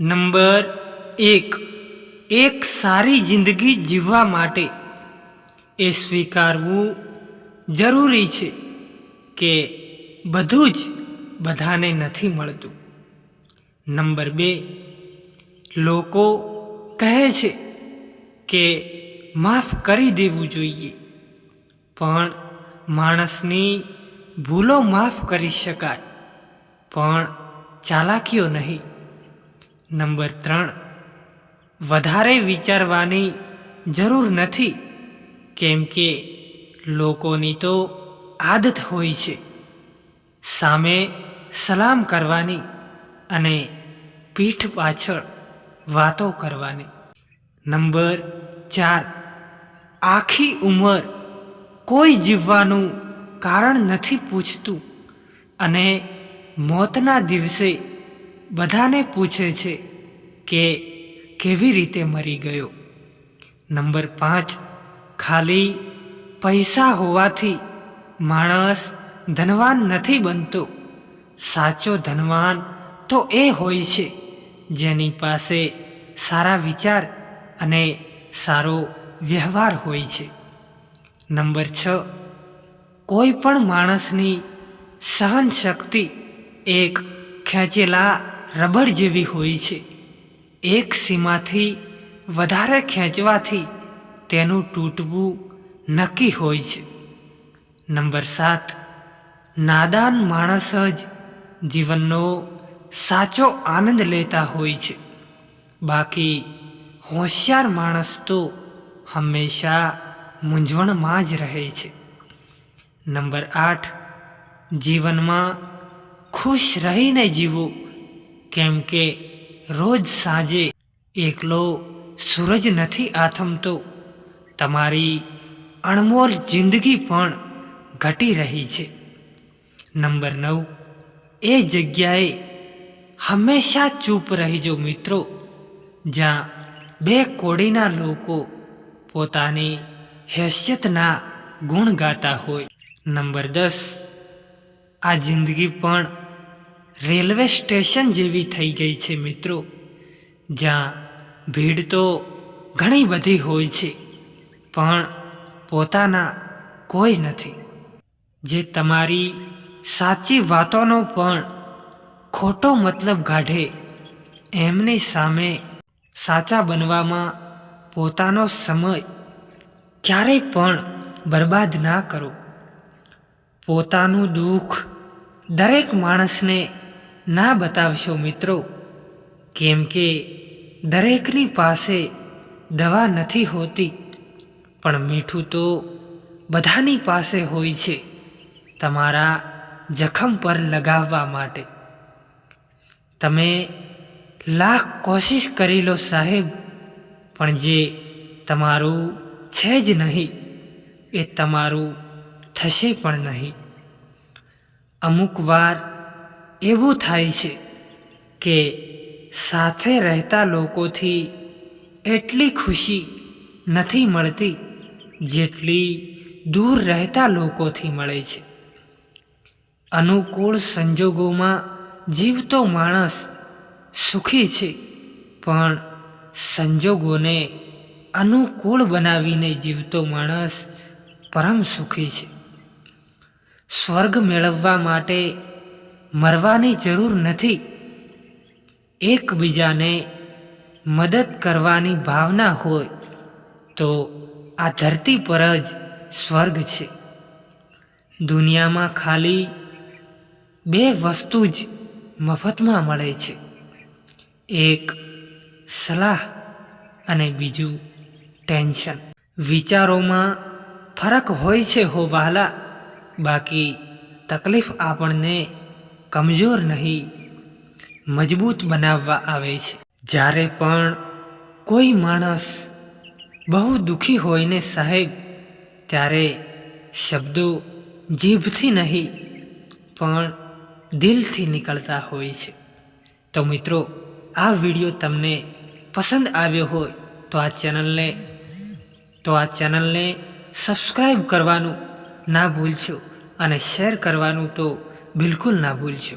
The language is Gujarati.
નંબર 1, એક સારી જિંદગી જીવવા માટે એ સ્વીકારવું જરૂરી છે કે બધું જ બધાને નથી મળતું. નંબર 2, લોકો કહે છે કે માફ કરી દેવું જોઈએ, પણ માણસની ભૂલો માફ કરી શકાય, પણ ચાલાકીઓ નહીં. નંબર 3, વધારે વિચારવાની જરૂર નથી, કેમ કે લોકોની તો આદત હોય છે સામે સલામ કરવાની અને પીઠ પાછળ વાતો કરવાની. નંબર 4, આખી ઉંમર કોઈ જીવવાનું કારણ નથી પૂછતું અને મોતના દિવસે બધાને પૂછે છે કે કેવી રીતે મરી ગયો. નંબર 5, ખાલી પૈસા હોવાથી માણસ ધનવાન નથી બનતો. સાચો ધનવાન તો એ હોય છે જેની પાસે સારા વિચાર અને સારો વ્યવહાર હોય છે. નંબર 6, કોઈ પણ માણસની સહન શક્તિ એક ખેંચેલા રબર જેવી હોય છે. એક સીમાથી વધારે ખેંચવાથી તેનું તૂટવું નક્કી હોય છે. નંબર 7, નાદાન માણસ જ જીવનનો સાચો આનંદ લેતા હોય છે, બાકી હોશિયાર માણસ તો હંમેશા મૂંઝવણમાં જ રહે છે. નંબર 8, જીવનમાં ખુશ રહીને જીવો, કેમ કે રોજ સાંજે એકલો સૂરજ નથી આથમતો. તમારી અણમોલ જિંદગી પણ ઘટી રહી છે. નંબર 9, એ જગ્યાએ હંમેશા ચૂપ રહેજો મિત્રો જ્યાં બે કોડીના લોકો પોતાની હેસિયતના ગુણ ગાતા હોય. નંબર 10, આ જિંદગી પણ રેલવે સ્ટેશન જેવી થઈ ગઈ છે મિત્રો, જ્યાં ભીડ તો ઘણી બધી હોય છે પણ પોતાના કોઈ નથી, જે તમારી સાચી વાતોનો પણ ખોટો મતલબ કાઢે. એમની સામે સાચા બનવામાં પોતાનો સમય ક્યારેય પણ બરબાદ ના કરો. પોતાનું દુઃખ દરેક માણસને ના બતાવશો મિત્રો, કેમ કે દરેકની પાસે દવા નથી હોતી, પણ મીઠું તો બધાની પાસે હોય છે તમારા જખમ પર લગાવવા માટે. તમે લાખ કોશિશ કરી લો સાહેબ, પણ જે તમારું છે જ નહીં એ તમારું થશે પણ નહીં. અમુક વાર એવું થાય છે કે સાથે રહેતા લોકોથી એટલી ખુશી નથી મળતી જેટલી દૂર રહેતા લોકોથી મળે છે. અનુકૂળ સંજોગોમાં જીવતો માણસ સુખી છે, પણ સંજોગોને અનુકૂળ બનાવીને જીવતો માણસ પરમ સુખી છે. સ્વર્ગ મેળવવા માટે મરવાની જરૂર નથી, એકબીજાને મદદ કરવાની ભાવના હોય તો આ ધરતી પર જ સ્વર્ગ છે. દુનિયામાં ખાલી 2 વસ્તુ જ મફતમાં મળે છે, એક સલાહ અને બીજું ટેન્શન. વિચારોમાં ફરક હોય છે હો વહાલા, બાકી તકલીફ આપણને કમજોર નહીં મજબૂત બનાવવા આવે છે. જ્યારે પણ કોઈ માણસ બહુ દુઃખી હોય ને સાહેબ, ત્યારે શબ્દો જીભથી નહીં પણ દિલથી નીકળતા હોય છે. તો મિત્રો, આ વિડીયો તમને પસંદ આવ્યો હોય તો આ ચેનલને સબસ્ક્રાઈબ કરવાનું ના ભૂલશો અને શેર કરવાનું તો બિલકુલ ના ભૂલશો.